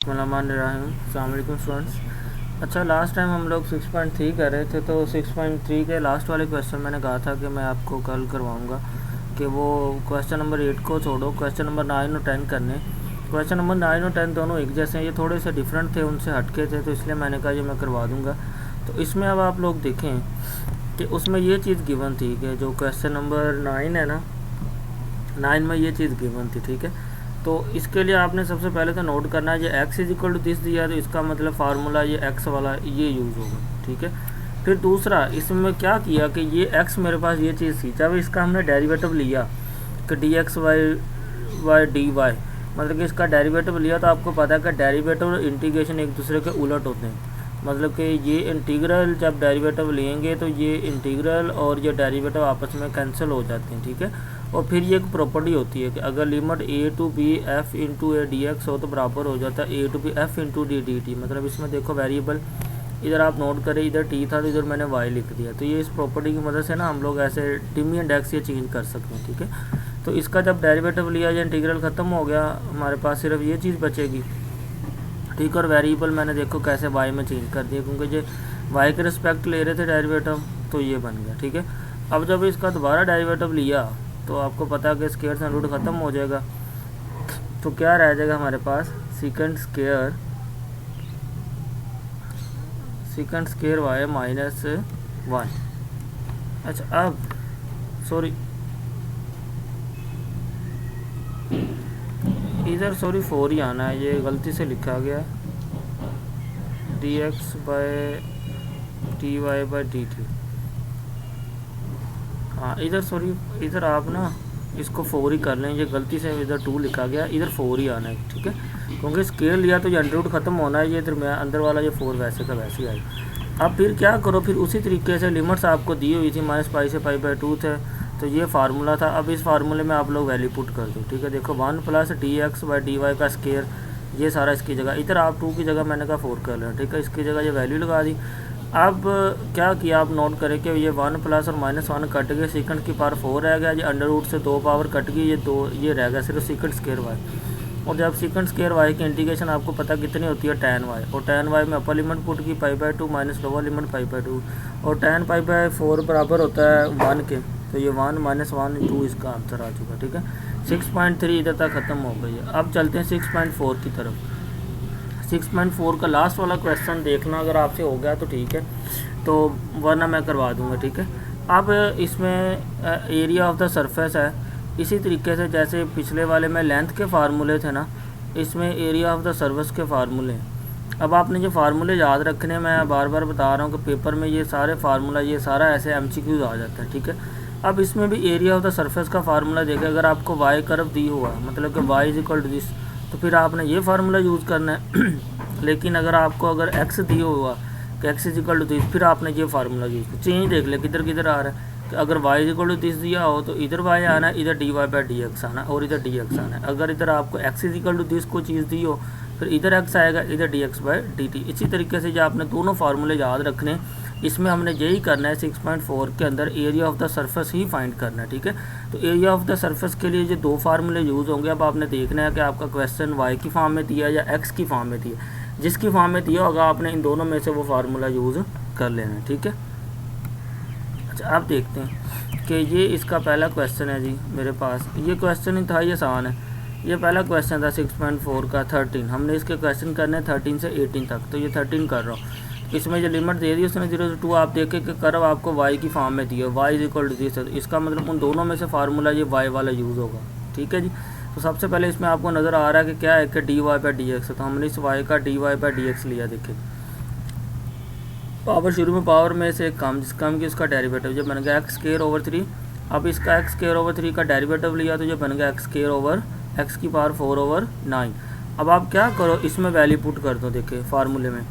अस्सलामुअलैकुम स्टूडेंट्स। अच्छा, last time हम लोग 6.3 कर रहे थे, तो 6.3 के लास्ट वाले क्वेश्चन मैंने कहा था कि मैं आपको कल करवाऊंगा कि वो क्वेश्चन नंबर 8 को छोड़ो, क्वेश्चन नंबर 9 और 10 करने। क्वेश्चन नंबर 9 और 10 दोनों एक जैसे हैं, ये थोड़े से डिफरेंट थे, उनसे हटके थे, तो इसलिए मैंने कहा ये मैं करवा दूँगा। तो इसमें अब आप लोग देखें कि उसमें ये चीज़ गिवन थी कि जो क्वेश्चन नंबर 9 है ना, 9 में ये चीज़ गिवन थी, ठीक है। तो इसके लिए आपने सबसे पहले तो नोट करना है, ये x is equal to this दिया, तो इसका मतलब फार्मूला ये x वाला ये यूज़ होगा, ठीक है। फिर दूसरा इसमें क्या किया कि ये x मेरे पास ये चीज़ थी, जब इसका हमने डेरिवेटिव लिया कि d x y d y, मतलब कि इसका डेरिवेटिव लिया, तो आपको पता है कि डेरिवेटिव और इंटीग्रेशन एक दूसरे के उलट होते हैं। मतलब कि ये इंटीग्रल जब डेरिवेटिव लेंगे तो ये इंटीग्रल और ये डेरिवेटिव आपस में कैंसिल हो जाते हैं, ठीक है। और फिर ये एक प्रॉपर्टी होती है कि अगर limit a to b f into a d x हो तो बराबर हो जाता है a to b f into d d t. मतलब इसमें देखो वेरिएबल इधर आप नोट करें, इधर t था तो इधर मैंने y लिख दिया। तो ये इस प्रॉपर्टी की मदद से ना हम लोग ऐसे टिमी एंड एक्स ये चेंज कर सकते हैं, ठीक है। तो इसका जब डेरिवेटिव लिया, ये इंटीग्रल ख़त्म हो गया, हमारे पास सिर्फ ये चीज़ बचेगी, ठीक। और वेरिएबल मैंने देखो कैसे y में चेंज कर दिया, क्योंकि ये y के रिस्पेक्ट ले रहे थे डेरिवेटिव, तो ये बन गया, ठीक है। अब जब इसका दोबारा डेरिवेटिव लिया तो आपको पता है कि स्क्वायर से रूट ख़त्म हो जाएगा, तो क्या रह जाएगा हमारे पास सेकंड स्क्वायर वाई माइनस 1। अच्छा, अब सॉरी इधर 4 ही आना है, ये गलती से लिखा गया, d x by t y by d t. हाँ, इधर आप ना इसको 4 ही कर लें, ये गलती से इधर 2 लिखा गया, इधर 4 ही आना है, ठीक है। क्योंकि स्केयर लिया तो ये अंडर रूट ख़त्म होना है, ये इधर में अंदर वाला ये 4 वैसे का वैसे ही आएगा। अब फिर क्या करो, फिर उसी तरीके से लिमिट्स आपको दी हुई थी, -π से π/2 थे, तो ये फार्मूला था। अब इस फार्मूले में आप लोग वैल्यू पुट कर दो, ठीक है। देखो 1 plus d x by d y का स्केयर, ये सारा इसकी जगह, इधर आप 2 की जगह मैंने कहा 4 कर लेना, ठीक है। इसकी जगह ये वैल्यू लगा दी। अब क्या किया, आप नोट करें कि ये 1 प्लस और -1 कट गए, सेकंड की पावर 4 रह गया, ये अंडर रूट से 2 पावर कट गई, ये 2 ये रह गया सिर्फ सेकंड स्क्वायर वाई। और जब सेकंड स्क्वायर वाई की इंटीग्रेशन आपको पता कितनी होती है, tan वाई, और tan वाई में अपर लिमिट पुट की π/2 माइनस लोअर लिमिट π/2, और tan π/4 बराबर होता है 1 के, तो ये 1 - 1 2 इसका आंसर आ चुका, ठीक है। 6.3 इधर तक ख़त्म हो गई है। अब चलते हैं 6.4 की तरफ। 6.4 का लास्ट वाला क्वेश्चन देखना, अगर आपसे हो गया तो ठीक है, तो वरना मैं करवा दूंगा, ठीक है। अब इसमें एरिया ऑफ द सरफेस है, इसी तरीके से जैसे पिछले वाले में लेंथ के फार्मूले थे ना, इसमें एरिया ऑफ द सर्विस के फार्मूले हैं। अब आपने जो फार्मूले याद रखने, मैं बार बार बता रहा हूँ कि पेपर में ये सारे फार्मूला, ये सारा ऐसे MCQs आ जाता है, ठीक है। अब इसमें भी एरिया ऑफ द सरफेस का फार्मूला देखें, अगर आपको वाई कर्व दी हुआ, मतलब कि y is equal to this, तो फिर आपने ये फार्मूला यूज़ करना है। लेकिन अगर x दिया हुआ कि x is equal to this, फिर आपने ये फार्मूला यूज़ कर, चेंज देख ले किधर किधर आ रहा है, कि अगर y is equal to this दिया हो तो इधर y आना है, इधर dy बाई डी एक्स आना है, और इधर dx आना है। अगर इधर आपको x is equal to this को चीज़ दी हो, फिर इधर x आएगा, इधर dx बाई dt। इसी तरीके से जो आपने दोनों फार्मूले याद रखने, इसमें हमने यही करना है। 6.4 के अंदर area of the surface he find करना है, ठीक है। तो एरिया ऑफ द सरफेस के लिए जो 2 फार्मूले यूज़ होंगे। अब आपने देखना है कि आपका क्वेश्चन y की फॉर्म में दिया या x की फॉर्म में दिया, जिसकी फॉर्म में दिया होगा आपने इन दोनों में से वो फार्मूला यूज़ कर लेना है, ठीक है। अच्छा, आप देखते हैं कि ये इसका पहला क्वेश्चन है जी मेरे पास। ये क्वेश्चन ही था, ये आसान है, ये पहला क्वेश्चन था 6.4 का 13। हमने इसके क्वेश्चन करने हैं 13 से 18 तक, तो ये 13 कर रहा हूँ। इसमें जो लिमिट दे दी उसने 0 से 2, आप देखें कि कर्व आपको y की फॉर्म में दिया, y is equal to this, इसका मतलब उन दोनों में से फार्मूला ये y वाला यूज़ होगा, ठीक है जी। तो सबसे पहले इसमें आपको नज़र आ रहा है कि क्या है कि dy बाई डी एक्स, तो हमने इस y का dy बाई डी एक्स लिया। देखिए पावर शुरू में पावर में से कम, जिस कम की उसका डेरिवेटिव जब बन गया एक्स स्क्वायर ओवर 3। अब इसका एक्स स्क्वायर ओवर 3 का डेरिवेटिव लिया तो जो बन गया एक्स स्क्वायर ओवर एक्स की पावर 4 ओवर 9। अब आप क्या करो, इसमें वैल्यू पुट कर दो। देखिए फार्मूले में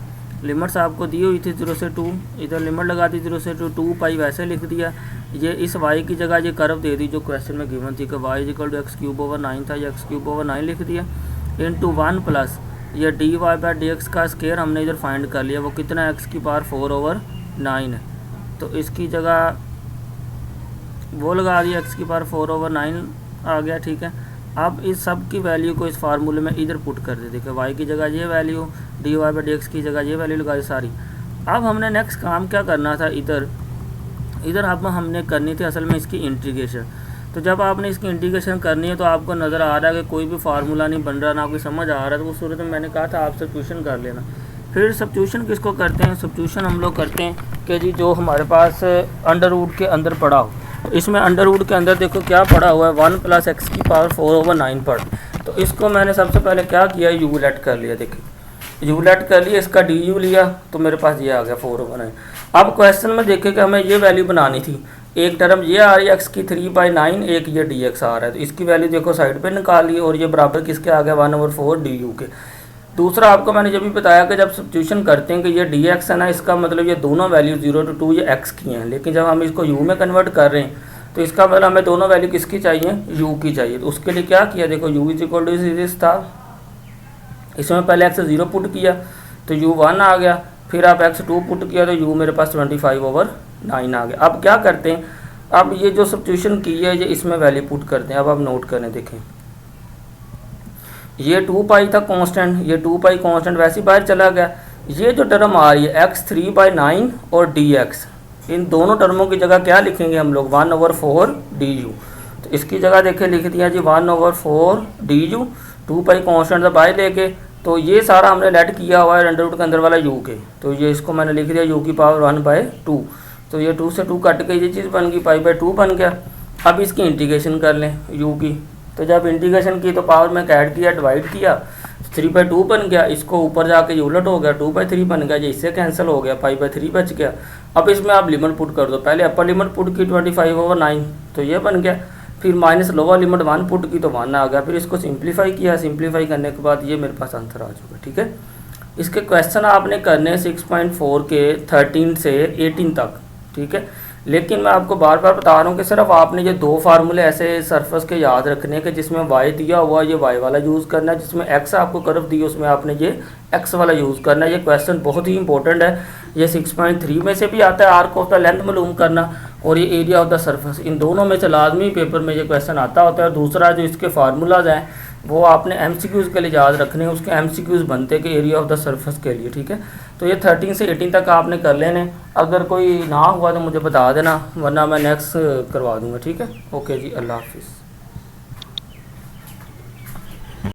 लिमिट्स आपको दी हुई थी 0 से 2, इधर लिमिट लगा दी 0 से 2 पाई वैसे लिख दिया। ये इस y की जगह ये कर्व दे दी जो क्वेश्चन में गिवन थी कि y is equal to x cube over 9 था, ये एक्स क्यूब ओवर 9 लिख दिया, इनटू 1 प्लस ये dy बाई डी एक्स का स्क्वायर हमने इधर फाइंड कर लिया, वो कितना है, एक्स की पावर 4 ओवर 9 है। तो इसकी जगह वो लगा दिया, एक्स की पावर 4 ओवर 9 आ गया, ठीक है। अब इस सब की वैल्यू को इस फार्मूले में इधर पुट कर दे। देखिए वाई की जगह ये value, d y by d x की जगह ये वैल्यू लगाई सारी। अब हमने नेक्स्ट काम क्या करना था, इधर अब हमने करनी थी असल में इसकी इंटीग्रेशन। तो जब आपने इसकी इंटीग्रेशन करनी है तो आपको नज़र आ रहा है कि कोई भी फार्मूला नहीं बन रहा, ना कोई समझ आ रहा है, तो उस सूरत में मैंने कहा था आप सब्स्टिट्यूशन कर लेना। फिर सब्स्टिट्यूशन किसको करते हैं, सब्स्टिट्यूशन हम लोग करते हैं कि जी जो हमारे पास अंडर रूट के अंदर पड़ा हो। तो इसमें अंडर रूट के अंदर देखो क्या पड़ा हुआ है, 1 + x की पावर 4/9 पड़ा। तो इसको मैंने सबसे पहले क्या किया, यू लेट कर लिया। देखिए यू लेट कर लिया, इसका डी यू लिया तो मेरे पास ये आ गया 4/9। अब क्वेश्चन में देखें कि हमें ये वैल्यू बनानी थी। एक टर्म ये आ रही है x की 3/9, एक ये dx आ रहा है, तो इसकी वैल्यू देखो साइड पे निकाल ली और ये बराबर किसके आ गया 1/4 du के। दूसरा आपको मैंने ये भी बताया कि जब सब्स्टिट्यूशन करते हैं कि ये dx है ना, इसका मतलब ये दोनों वैल्यू 0 to 2 ये x की हैं, लेकिन जब हम इसको u में कन्वर्ट कर रहे हैं तो इसका मतलब हमें दोनों वैल्यू किसकी चाहिए, u की चाहिए। तो उसके लिए क्या किया, देखो u = था, इसमें पहले x 0 पुट किया तो u 1 आ गया, फिर आप x 2 पुट किया तो u मेरे पास 25/9 आ गया। अब क्या करते हैं, अब ये जो सब्स्टिट्यूशन की है ये इसमें वैल्यू पुट करते हैं। अब आप नोट करें, देखें ये 2 था कांस्टेंट, ये 2 कांस्टेंट वैसे ही बाहर चला गया। ये जो टर्म आ रही है x 3/9 और dx, इन दोनों टर्मों की जगह क्या लिखेंगे हम लोग, 1/4 du। तो इसकी जगह देखें लिख दिया जी 1/4 du, 2 कांस्टेंट था बाहर लेके, तो ये सारा हमने लेट किया हुआ है अंडर रूट के अंदर वाला u के, तो ये इसको मैंने लिख दिया u की पावर 1/2। तो ये 2 से 2 कट के ये चीज़ बन गई, π/2 बन गया। अब इसकी इंटीग्रेशन कर लें u की, तो जब इंटीग्रेशन की तो पावर में ऐड किया, डिवाइड किया, 3/2 बन गया। इसको ऊपर जाके ये उलट हो गया, 2/3 बन गया, ये इससे कैंसिल हो गया, π/3 बच गया। अब इसमें आप लिमिट पुट कर दो, पहले अपर लिमिट पुट की 25/9 तो ये बन गया, फिर माइनस लोअर लिमिट 1 पुट की तो 1 आ गया, फिर इसको सिंप्लीफाई किया, सिंप्लीफाई करने के बाद ये मेरे पास आंसर आ चुका। ठीक है, इसके क्वेश्चन आपने करने 6.4 के 13 से 18 तक। ठीक है, लेकिन मैं आपको बार बार बता रहा हूँ कि सिर्फ आपने ये 2 फार्मूले ऐसे सरफेस के याद रखने हैं कि जिसमें y दिया हुआ ये y वाला यूज़ करना है, जिसमें x आपको कर्व दी उसमें आपने ये x वाला यूज़ करना है। ये क्वेश्चन बहुत ही इंपॉर्टेंट है, ये 6.3 में से भी आता है, आर्क ऑफ द लेंथ मालूम करना और ये एरिया ऑफ द सरफेस, इन दोनों में से लाजमी पेपर में ये क्वेश्चन आता होता है। दूसरा जो इसके फार्मूलाज हैं वो आपने MCQs के लिए याद रखने हैं, उसके MCQs बनते हैं कि एरिया ऑफ द सरफेस के लिए। ठीक है, तो ये 13 से 18 तक आपने कर लेने, अगर कोई ना हुआ तो मुझे बता देना, वरना मैं नेक्स्ट करवा दूंगा। ठीक है, ओके जी, अल्लाह हाफिज़।